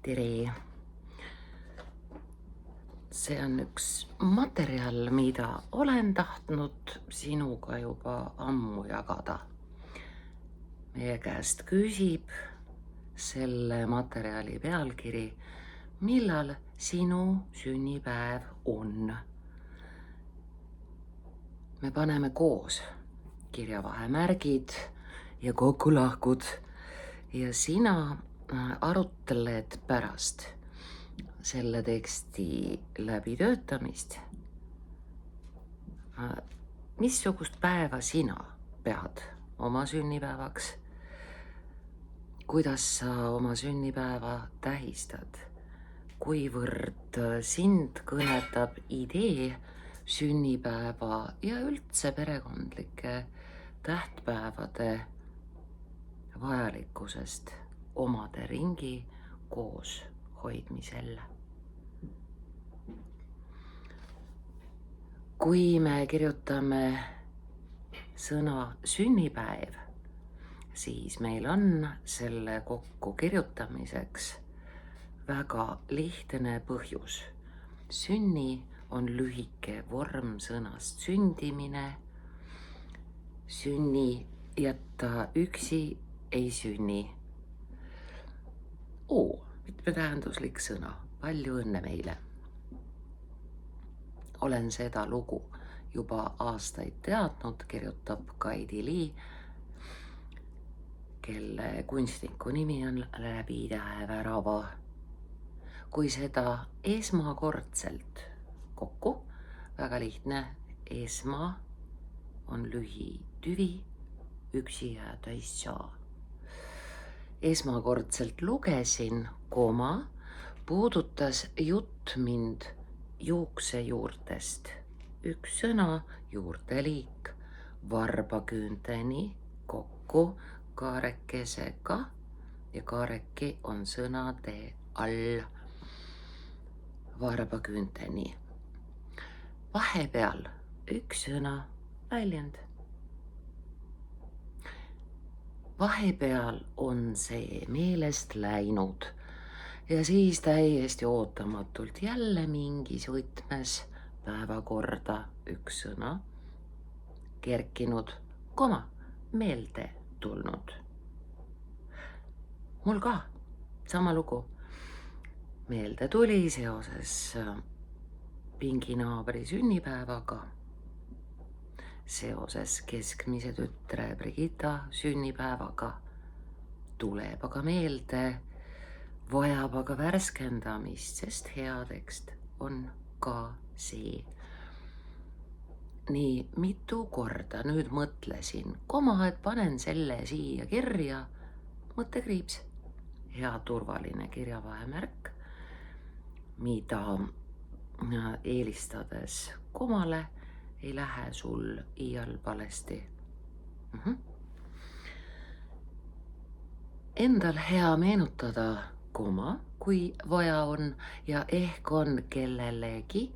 tere! See on üks materjal, mida olen tahtnud sinuga juba ammu jagada. Meie käest küsib selle materjali pealkiri, millal sinu sünnipäev on. Me paneme koos kirjavahemärgid ja kokkulahkud ja sina arutled pärast selle teksti läbitöötamist. Missugust päeva sina pead oma sünnipäevaks? Kuidas sa oma sünnipäeva tähistad? Kuivõrd sind kõnetab idee sünnipäeva ja üldse perekondlike tähtpäevade vajalikkusest omade ringi koos hoidmisel? Kui me kirjutame sõna sünnipäev, siis meil on selle kokku kirjutamiseks väga lihtne põhjus. Sünni on lühike vorm sõnast sündimine. Sünni jätta üksi ei sünni. Mitmetähenduslik sõna, palju õnne meile. Olen seda lugu juba aastaid teadnud, kirjutab Kaidi Lii, kelle kunstniku nimi on Läbitähevärava. Kui seda esmakordselt kokku, väga lihtne, esma on lühitüvi, üksi jääda ei saa. Esmakordselt lugesin, puudutas jutt mind juuksejuurtest. Üks sõna, juurteliik, varbaküünteni kokku kaarekesega ja kaareki on sõnade all. Varbaküünteni. Vahepeal üks sõna, väljend. Vahepeal on see meelest läinud ja siis täiesti ootamatult jälle mingis võtmes päevakorda üks sõna kerkinud, meelde tulnud. Mul ka sama lugu meelde tuli seoses pinginaabri sünnipäevaga, seoses keskmise tütre Brigitta sünnipäevaga, tuleb aga meelde, vajab aga värskendamist, sest hea tekst on ka see. Nii mitu korda nüüd mõtlesin, et panen selle siia kirja, mõttekriips, hea turvaline kirjavahemärk, mida eelistades komale ei lähe sul iial valesti. Endal hea meenutada, kui vaja on ja ehk on kellelegi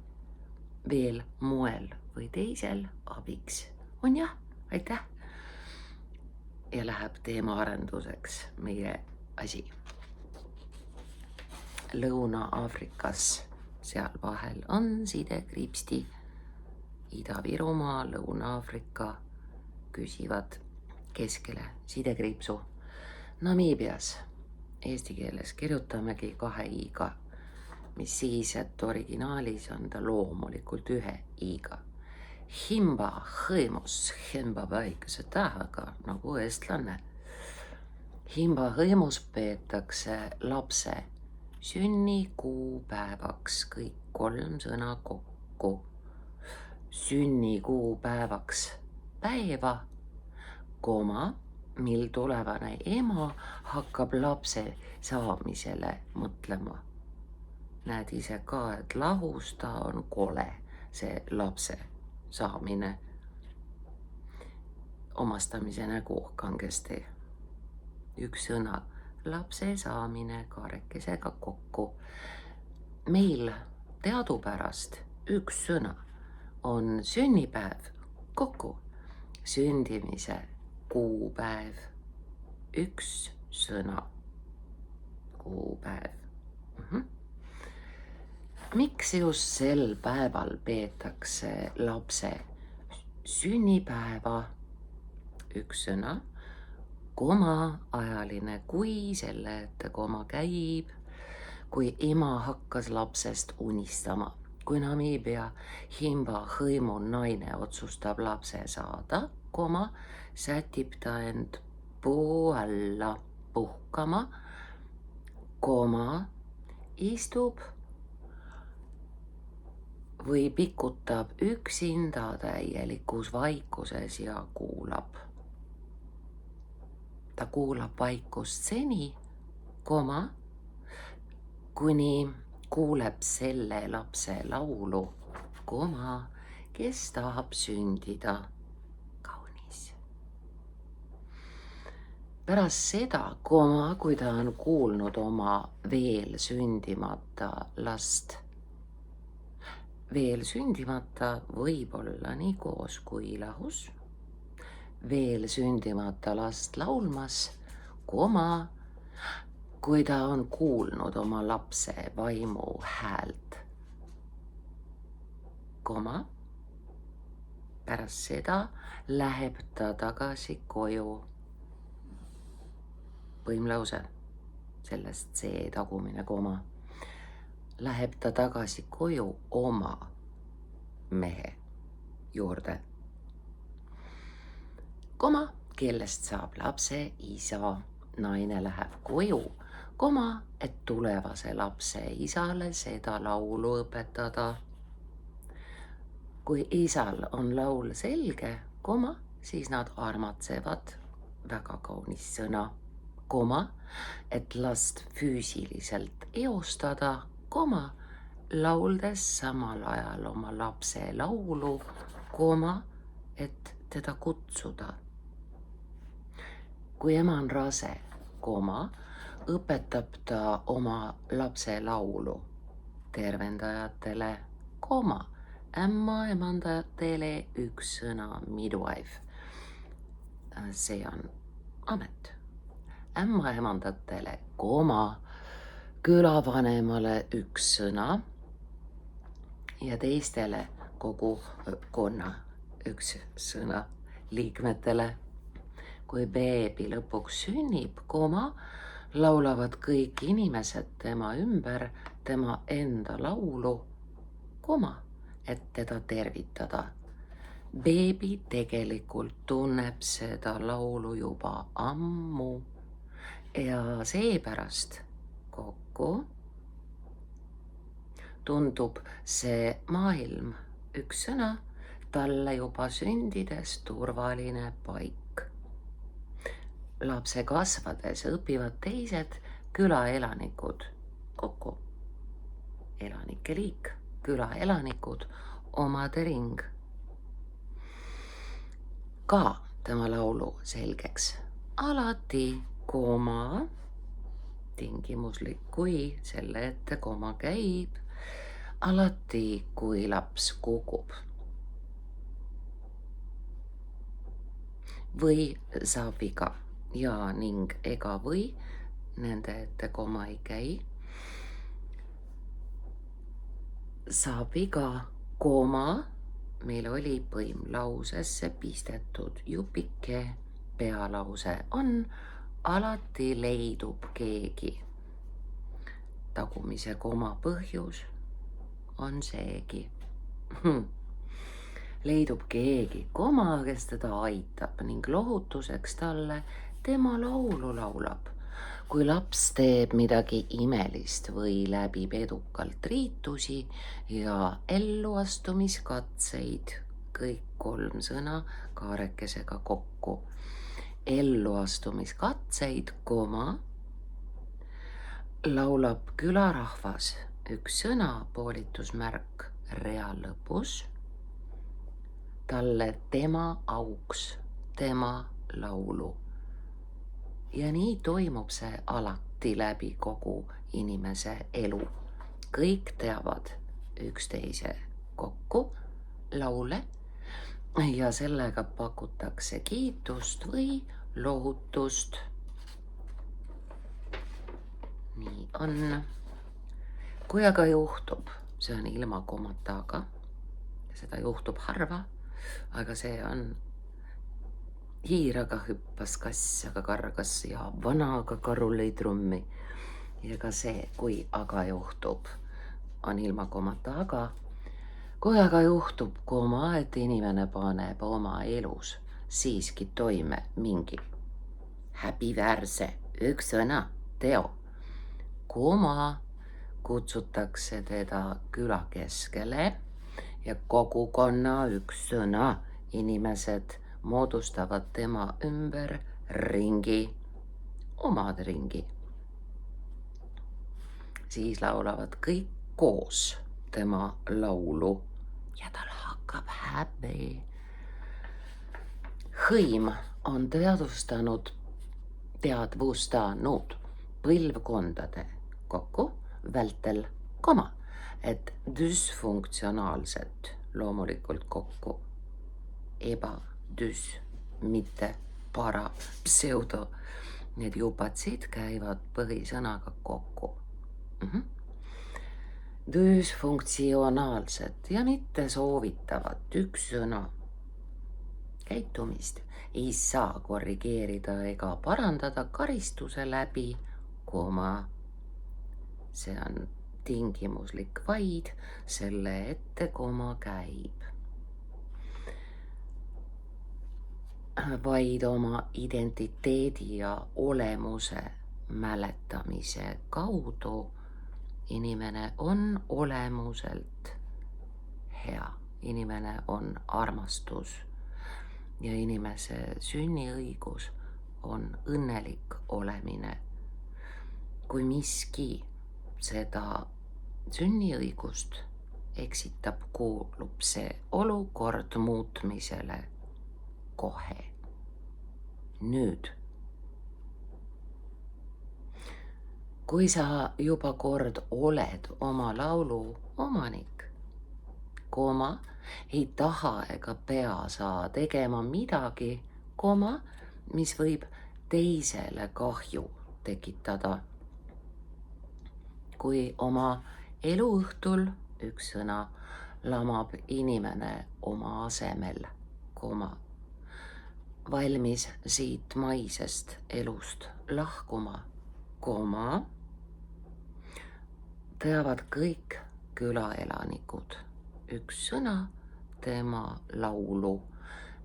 veel moel või teisel abiks. On jah, aitäh. Ja läheb teemaarenduseks meie asi. Lõuna-Aafrikas, seal vahel on sidekriipsti. Ida-Virumaa, Lõuna-Aafrika küsivad keskele sidekriipsu. Namiibias eesti keeles kirjutamegi 2 i-ga, mis siis, et originaalis on ta loomulikult 1 i-ga. Himba hõimus, himba väikese tähega, nagu eestlane. Himba hõimus peetakse lapse sünnikuupäevaks, kõik 3 sõna kokku. Sünnikuupäevaks päeva, mil tulevane ema hakkab lapse saamisele mõtlema. Näed ise ka, et lahus ta on kole, see lapse saamine. Omastamise nägu kangesti. Üks sõna, lapse saamine kaarekesega kokku. Meil teadupärast üks sõna on sünnipäev kokku, sündimise kuupäev, üks sõna, kuupäev. Miks just sel päeval peetakse lapse sünnipäeva? Üks sõna, ajaline kui, selle ette koma käib, kui ema hakkas lapsest unistama. Kui Namiibia Himba hõimu naine otsustab lapse saada, sätib ta end puu alla puhkama, istub või pikutab üksinda täielikus vaikuses ja kuulab. Ta kuulab vaikust seni, kuni kuuleb selle lapse laulu, kes tahab sündida. Kaunis. Pärast seda, kui ta on kuulnud oma veel sündimata last, veel sündimata võib olla nii koos kui lahus, veel sündimata last laulmas, kui ta on kuulnud oma lapse vaimu häält, pärast seda läheb ta tagasi koju. Põimlause, sellest see tagumine koma. Läheb ta tagasi koju oma mehe juurde, kellest saab lapse isa. Naine läheb koju, et tulevase lapse isale seda laulu õpetada. Kui isal on laul selge, siis nad armatsevad, väga kaunis sõna, et last füüsiliselt eostada, lauldes samal ajal oma lapse laulu, et teda kutsuda. Kui ema on rase, õpetab ta oma lapse laulu tervendajatele, ämmaemandajatele üks sõna midwife. See on amet. Ämmaemandatele, külavanemale üks sõna ja teistele kogukonna üks sõna liikmetele. Kui beebi lõpuks sünnib, laulavad kõik inimesed tema ümber tema enda laulu, et teda tervitada. Beebi tegelikult tunneb seda laulu juba ammu ja seepärast tundub see maailm, üks sõna, talle juba sündides turvaline paik. Lapse kasvades õpivad teised külaelanikud, elanike liik, külaelanikud, omade ring. Ka tema laulu selgeks. Alati, tingimuslik kui, selle ette käib, alati kui laps kukub või saab viga ja ning ega või, nende ette ei käi, saab viga, meil oli põimlausesse pistetud jupike, pealause on, alati leidub keegi. Tagumise põhjus on seegi. Leidub keegi, kes teda aitab ning lohutuseks talle tema laulu laulab. Kui laps teeb midagi imelist või läbib edukalt riitusi ja elluastumiskatseid, kõik 3 sõna kaarekesega kokku. Elluastumiskatseid, laulab külarahvas, üks sõna, poolitusmärk rea lõpus, talle tema auks, tema laulu. Ja nii toimub see alati läbi kogu inimese elu. Kõik teavad üksteise kokku laule ja sellega pakutakse kiitust või lohutust. Nii on. Kui aga juhtub, see on ilma komataga. Seda juhtub harva, aga see on hiir aga hüppas, kass aga kargas ja vana aga karu lõi trummi. Ja ka see, kui aga juhtub, on ilma komata aga. Kui aga juhtub koma, et inimene paneb oma elus siiski toime mingi häbiväärse üks sõna teo, koma, kutsutakse teda küla keskele ja kogukonna üks sõna inimesed moodustavad tema ümber ringi, omad ringi. Siis laulavad kõik koos tema laulu ja tal hakkab häbi. Hõim on teadvustanud põlvkondade kokku vältel koma, et düsfunktsionaalset loomulikult kokku, mitte para, pseudo, need jupatsid käivad põhisõnaga kokku. Düsfunktsionaalset ja mitte soovitavat üks sõna käitumist ei saa korrigeerida ega parandada karistuse läbi, koma, see on tingimuslik vaid selle ette koma käib. Vaid oma identiteedi ja olemuse mäletamise kaudu inimene on olemuselt hea, inimene on armastus ja inimese sünniõigus on õnnelik olemine. Kui miski seda sünniõigust eksitab, kuulub see olukord muutmisele kohe. Nüüd, kui sa juba kord oled oma laulu omanik, koma, ei taha ega pea sa tegema midagi, koma, mis võib teisele kahju tekitada. Kui oma eluõhtul üks sõna lamab inimene oma asemel, koma, valmis siit maisest elust lahkuma, koma, teavad kõik külaelanikud üks sõna tema laulu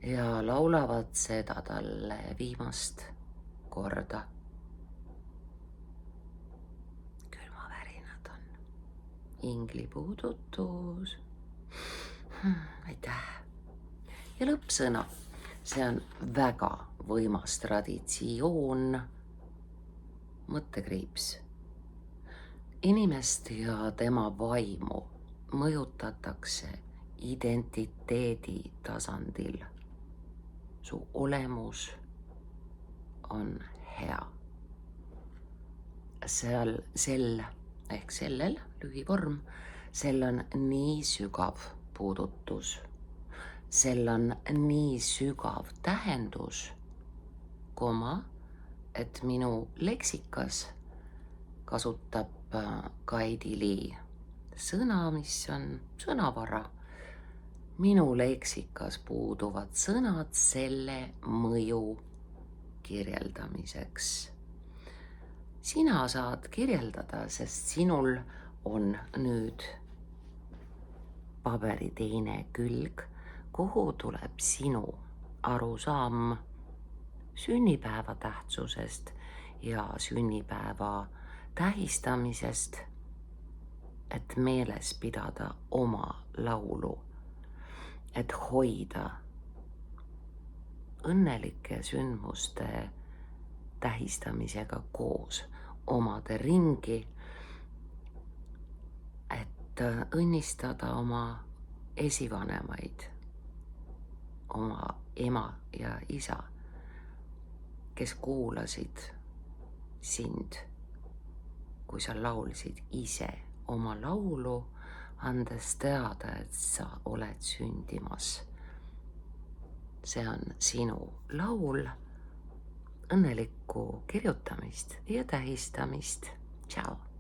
ja laulavad seda talle viimast korda. Külmavärinad on. Ingli puudutus. Aitäh. Ja lõppsõna. See on väga võimas traditsioon. Mõttekriips. Inimest ja tema vaimu mõjutatakse identiteedi tasandil. Su olemus on hea. Sel ehk sellel, lühivorm, sel on nii sügav puudutus. Sel on nii sügav tähendus, koma, et minu leksikas kasutab Kaidi Lii sõna, mis on sõnavara. Minu leksikas puuduvad sõnad selle mõju kirjeldamiseks. Sina saad kirjeldada, sest sinul on nüüd paberi teine külg, kuhu tuleb sinu arusaam sünnipäeva tähtsusest ja sünnipäeva tähistamisest, et meeles pidada oma laulu, et hoida õnnelike sündmuste tähistamisega koos omade ringi, et õnnistada oma esivanemaid, oma ema ja isa, kes kuulasid sind, kui sa laulsid ise oma laulu, andes teada, et sa oled sündimas. See on sinu laul. Õnnelikku kirjutamist ja tähistamist. Tšau!